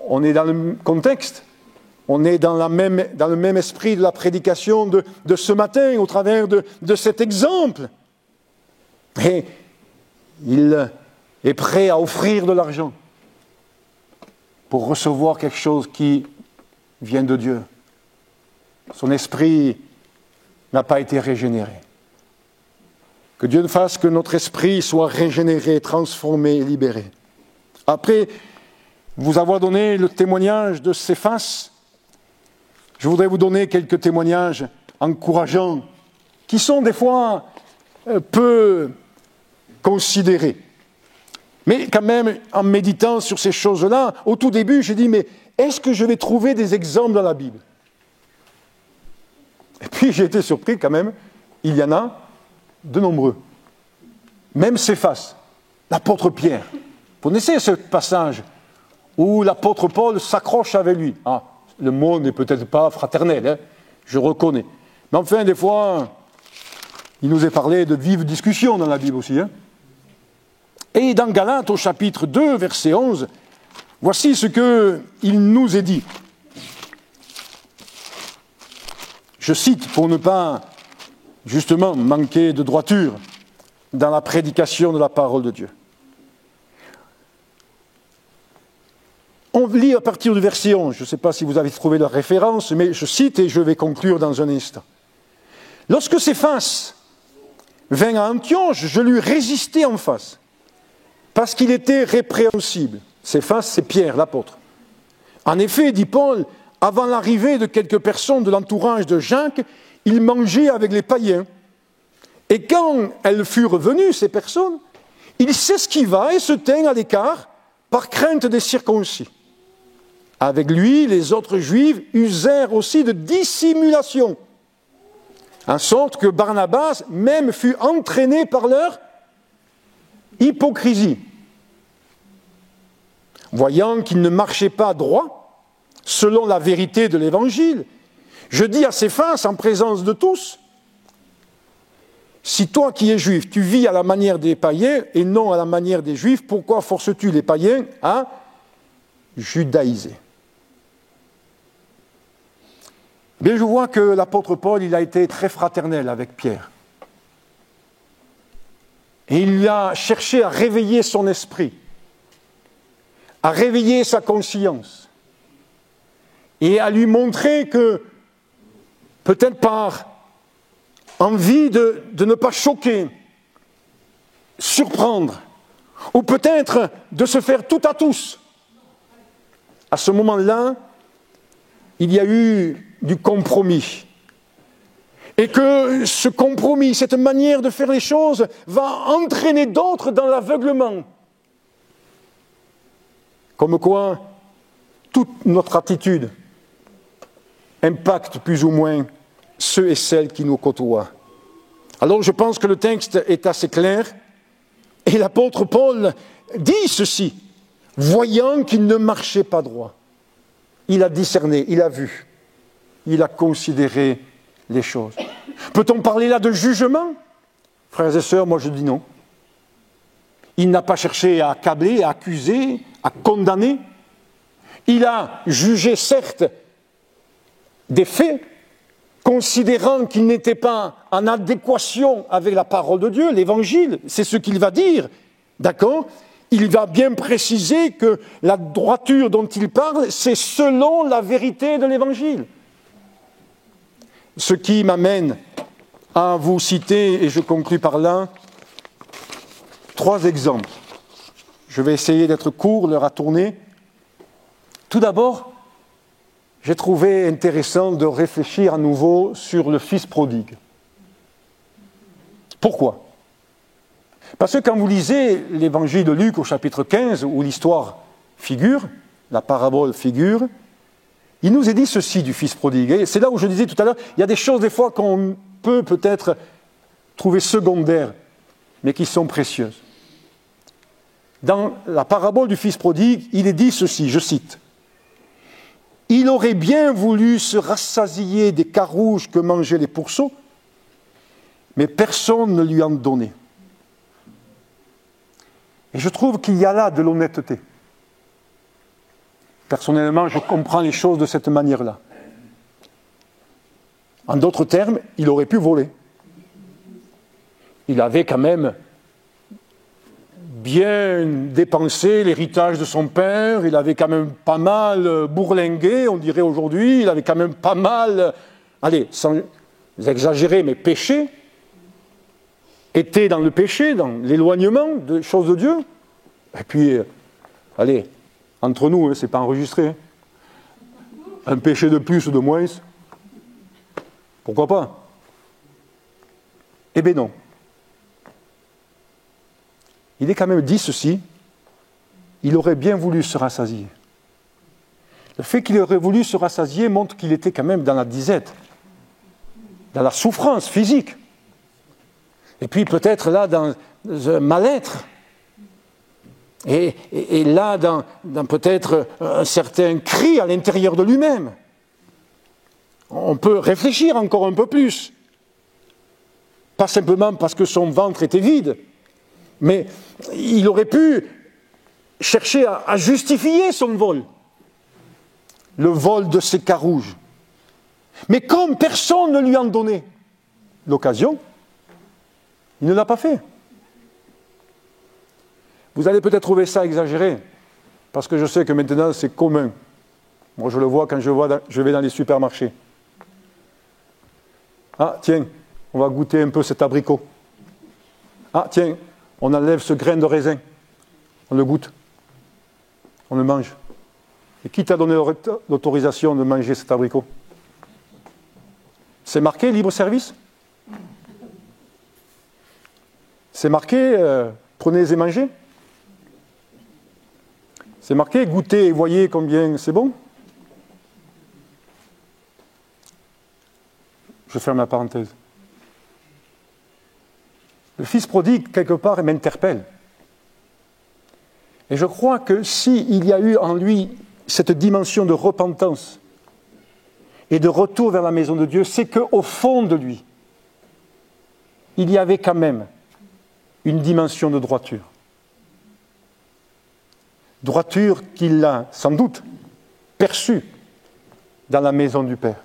S1: on est dans le contexte. On est dans le même esprit de la prédication de ce matin, au travers de cet exemple. Et il est prêt à offrir de l'argent pour recevoir quelque chose qui vient de Dieu. Son esprit n'a pas été régénéré. Que Dieu fasse que notre esprit soit régénéré, transformé et libéré. Après vous avoir donné le témoignage de Céphas, je voudrais vous donner quelques témoignages encourageants qui sont des fois peu considérés. Mais quand même, en méditant sur ces choses-là, au tout début, j'ai dit, mais est-ce que je vais trouver des exemples dans la Bible? Et puis j'ai été surpris quand même, il y en a de nombreux. Même Céphas, l'apôtre Pierre. Vous connaissez ce passage où l'apôtre Paul s'accroche avec lui. Ah, le mot n'est peut-être pas fraternel, hein, je reconnais. Mais enfin, des fois, il nous est parlé de vives discussions dans la Bible aussi. Hein. Et dans Galates, au chapitre 2, verset 11, voici ce qu'il nous est dit. Je cite pour ne pas, justement, manquer de droiture dans la prédication de la parole de Dieu. On lit à partir du verset 11, je ne sais pas si vous avez trouvé la référence, mais je cite et je vais conclure dans un instant. Lorsque Céphas vint à Antioche, je lui résistai en face, parce qu'il était répréhensible. Céphas, c'est Pierre, l'apôtre. En effet, dit Paul, avant l'arrivée de quelques personnes de l'entourage de Jacques, il mangeait avec les païens. Et quand elles furent venues, ces personnes, il s'esquiva et se tint à l'écart par crainte des circoncis. Avec lui, les autres Juifs usèrent aussi de dissimulation. En sorte que Barnabas même fut entraîné par leur hypocrisie. Voyant qu'il ne marchait pas droit, selon la vérité de l'Évangile, je dis à Céphas, en présence de tous, si toi qui es juif, tu vis à la manière des païens et non à la manière des juifs, pourquoi forces-tu les païens à judaïser? Bien, je vois que l'apôtre Paul, il a été très fraternel avec Pierre. Et il a cherché à réveiller son esprit, à réveiller sa conscience, et à lui montrer que, peut-être par envie de ne pas choquer, surprendre, ou peut-être de se faire tout à tous, à ce moment-là, il y a eu du compromis. Et que ce compromis, cette manière de faire les choses, va entraîner d'autres dans l'aveuglement. Comme quoi, toute notre attitude impacte plus ou moins ceux et celles qui nous côtoient. Alors je pense que le texte est assez clair, et l'apôtre Paul dit ceci, voyant qu'il ne marchait pas droit. Il a discerné, il a vu, il a considéré les choses. Peut-on parler là de jugement? Frères et sœurs, moi je dis non. Il n'a pas cherché à accabler, à accuser, à condamner. Il a jugé, certes, des faits, considérant qu'ils n'étaient pas en adéquation avec la parole de Dieu, l'Évangile, c'est ce qu'il va dire, d'accord? Il va bien préciser que la droiture dont il parle, c'est selon la vérité de l'Évangile. Ce qui m'amène à vous citer, et je conclus par là, 3 exemples. Je vais essayer d'être court, l'heure a tourné. Tout d'abord, j'ai trouvé intéressant de réfléchir à nouveau sur le fils prodigue. Pourquoi? Parce que quand vous lisez l'évangile de Luc au chapitre 15, où l'histoire figure, la parabole figure, il nous est dit ceci du fils prodigue. Et c'est là où je disais tout à l'heure, il y a des choses des fois qu'on peut peut-être trouver secondaires, mais qui sont précieuses. Dans la parabole du fils prodigue, il est dit ceci, je cite, « Il aurait bien voulu se rassasier des carouges que mangeaient les pourceaux, mais personne ne lui en donnait. » Et je trouve qu'il y a là de l'honnêteté. Personnellement, je comprends les choses de cette manière-là. En d'autres termes, il aurait pu voler. Il avait quand même bien dépensé l'héritage de son père, il avait quand même pas mal bourlingué, on dirait aujourd'hui, il avait quand même pas mal, allez, sans exagérer, mais péché, était dans le péché, dans l'éloignement des choses de Dieu. Et puis, allez, entre nous, c'est pas enregistré. Un péché de plus ou de moins, pourquoi pas? Eh bien non. Il est quand même dit ceci, il aurait bien voulu se rassasier. Le fait qu'il aurait voulu se rassasier montre qu'il était quand même dans la disette, dans la souffrance physique. Et puis peut-être là dans un mal-être. Et là dans peut-être un certain cri à l'intérieur de lui-même. On peut réfléchir encore un peu plus. Pas simplement parce que son ventre était vide, mais il aurait pu chercher à justifier son vol, le vol de ses carouges. Mais comme personne ne lui en donnait l'occasion, il ne l'a pas fait. Vous allez peut-être trouver ça exagéré, parce que je sais que maintenant c'est commun. Moi je le vois quand je vais dans les supermarchés. Ah tiens, on va goûter un peu cet abricot. Ah tiens, on enlève ce grain de raisin. On le goûte. On le mange. Et qui t'a donné l'autorisation de manger cet abricot? C'est marqué libre service? C'est marqué prenez et mangez? C'est marqué goûtez et voyez combien c'est bon? Je ferme la parenthèse. Le fils prodigue, quelque part, m'interpelle. Et je crois que s'il y a eu en lui cette dimension de repentance et de retour vers la maison de Dieu, c'est qu'au fond de lui, il y avait quand même une dimension de droiture. Droiture qu'il a sans doute perçue dans la maison du Père.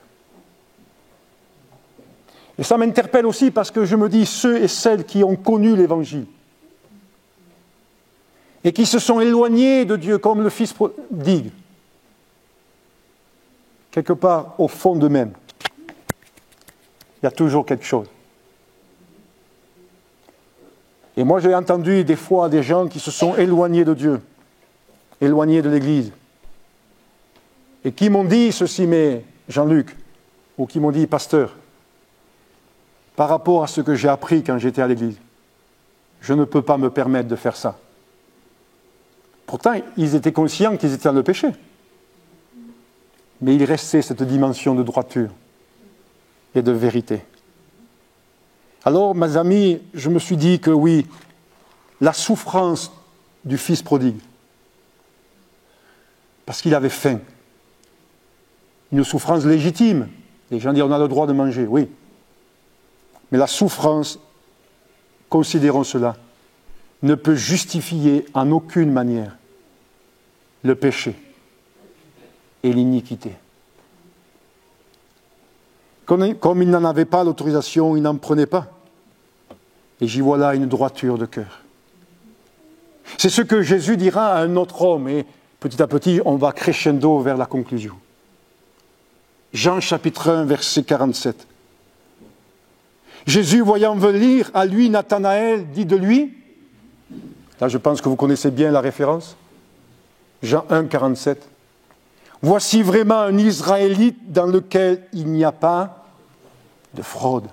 S1: Et ça m'interpelle aussi parce que je me dis, ceux et celles qui ont connu l'Évangile et qui se sont éloignés de Dieu comme le Fils prodigue, quelque part au fond d'eux-mêmes, il y a toujours quelque chose. Et moi j'ai entendu des fois des gens qui se sont éloignés de Dieu, éloignés de l'Église, et qui m'ont dit ceci, mais Jean-Luc, ou qui m'ont dit, pasteur, par rapport à ce que j'ai appris quand j'étais à l'église, je ne peux pas me permettre de faire ça. Pourtant, ils étaient conscients qu'ils étaient dans le péché. Mais il restait cette dimension de droiture et de vérité. Alors, mes amis, je me suis dit que oui, la souffrance du fils prodigue, parce qu'il avait faim, une souffrance légitime. Les gens disent on a le droit de manger, oui. Mais la souffrance, considérons cela, ne peut justifier en aucune manière le péché et l'iniquité. Comme il n'en avait pas l'autorisation, il n'en prenait pas. Et j'y vois là une droiture de cœur. C'est ce que Jésus dira à un autre homme, et petit à petit, on va crescendo vers la conclusion. Jean chapitre 1, verset 47. Jésus, voyant venir à lui Nathanaël, dit de lui, là je pense que vous connaissez bien la référence, Jean 1, 47, voici vraiment un Israélite dans lequel il n'y a pas de fraude.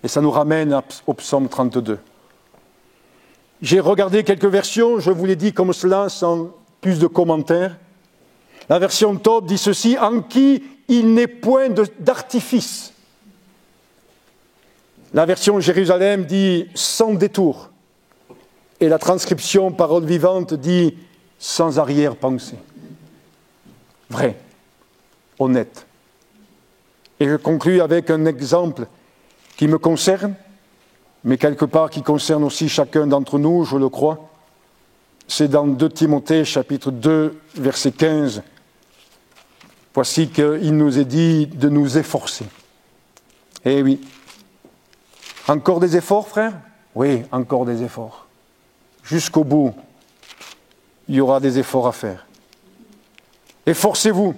S1: Et ça nous ramène au psaume 32. J'ai regardé quelques versions, je vous l'ai dit comme cela, sans plus de commentaires. La version Top dit ceci, en qui il n'est point d'artifice. La version Jérusalem dit sans détour. Et la transcription Parole vivante dit sans arrière-pensée. Vrai, honnête. Et je conclus avec un exemple qui me concerne, mais quelque part qui concerne aussi chacun d'entre nous, je le crois. C'est dans 2 Timothée, chapitre 2, verset 15. Voici qu'il nous est dit de nous efforcer. Eh oui. Encore des efforts, frère ? Oui, encore des efforts. Jusqu'au bout, il y aura des efforts à faire. Efforcez-vous.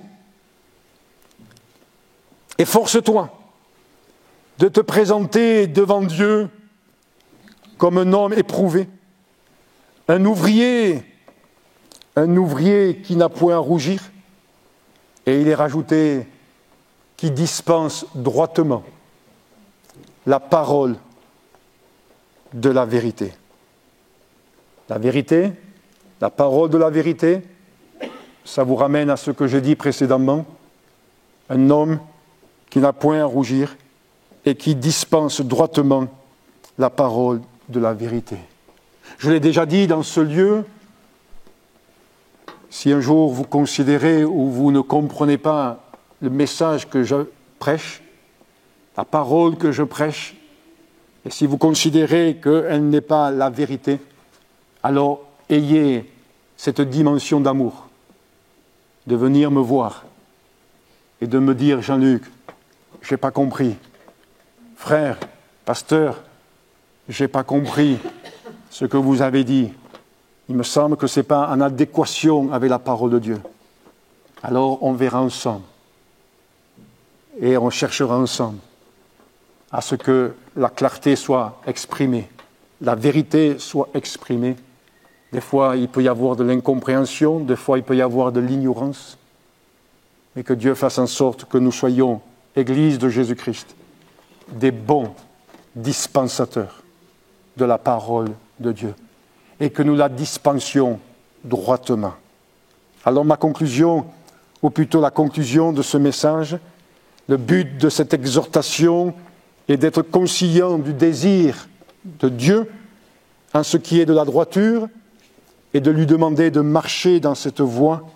S1: Efforce-toi de te présenter devant Dieu comme un homme éprouvé, un ouvrier qui n'a point à rougir, et il est rajouté, qui dispense droitement la parole de la vérité. La vérité, la parole de la vérité, ça vous ramène à ce que j'ai dit précédemment, un homme qui n'a point à rougir et qui dispense droitement la parole de la vérité. Je l'ai déjà dit dans ce lieu, si un jour vous considérez ou vous ne comprenez pas le message que je prêche, la parole que je prêche, et si vous considérez qu'elle n'est pas la vérité, alors ayez cette dimension d'amour, de venir me voir et de me dire, Jean-Luc, je n'ai pas compris. Frère, pasteur, je n'ai pas compris ce que vous avez dit. Il me semble que ce n'est pas en adéquation avec la parole de Dieu. Alors on verra ensemble et on cherchera ensemble à ce que la clarté soit exprimée, la vérité soit exprimée. Des fois, il peut y avoir de l'incompréhension, des fois, il peut y avoir de l'ignorance, mais que Dieu fasse en sorte que nous soyons, Église de Jésus-Christ, des bons dispensateurs de la parole de Dieu, et que nous la dispensions droitement. Alors ma conclusion, ou plutôt la conclusion de ce message, le but de cette exhortation et d'être conscient du désir de Dieu en ce qui est de la droiture et de lui demander de marcher dans cette voie,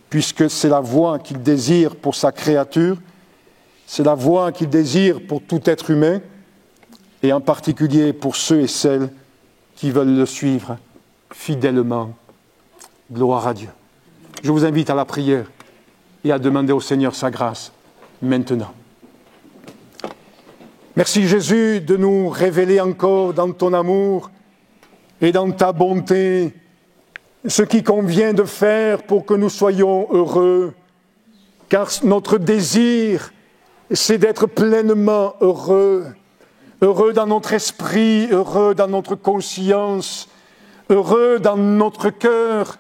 S1: puisque c'est la voie qu'il désire pour sa créature, c'est la voie qu'il désire pour tout être humain, et en particulier pour ceux et celles qui veulent le suivre fidèlement. Gloire à Dieu. Je vous invite à la prière et à demander au Seigneur sa grâce maintenant. Merci Jésus de nous révéler encore dans ton amour et dans ta bonté ce qui convient de faire pour que nous soyons heureux, car notre désir, c'est d'être pleinement heureux, heureux dans notre esprit, heureux dans notre conscience, heureux dans notre cœur,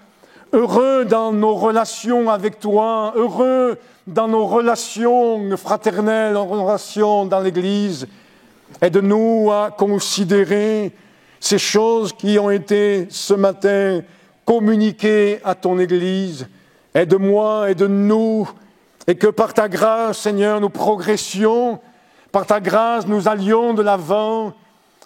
S1: heureux dans nos relations avec toi, heureux dans nos relations fraternelles, en relation dans l'Église. Aide-nous à considérer ces choses qui ont été ce matin communiquées à ton Église. Aide-moi, aide-nous, et que par ta grâce, Seigneur, nous progressions, par ta grâce, nous allions de l'avant,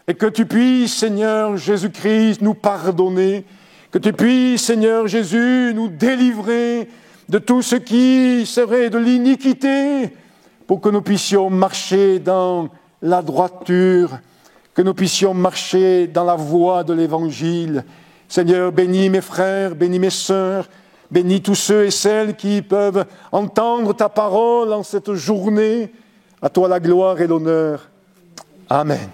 S1: et que tu puisses, Seigneur Jésus-Christ, nous pardonner, que tu puisses, Seigneur Jésus, nous délivrer de tout ce qui serait de l'iniquité, pour que nous puissions marcher dans la droiture, que nous puissions marcher dans la voie de l'Évangile. Seigneur, bénis mes frères, bénis mes sœurs, bénis tous ceux et celles qui peuvent entendre ta parole en cette journée. À toi la gloire et l'honneur. Amen.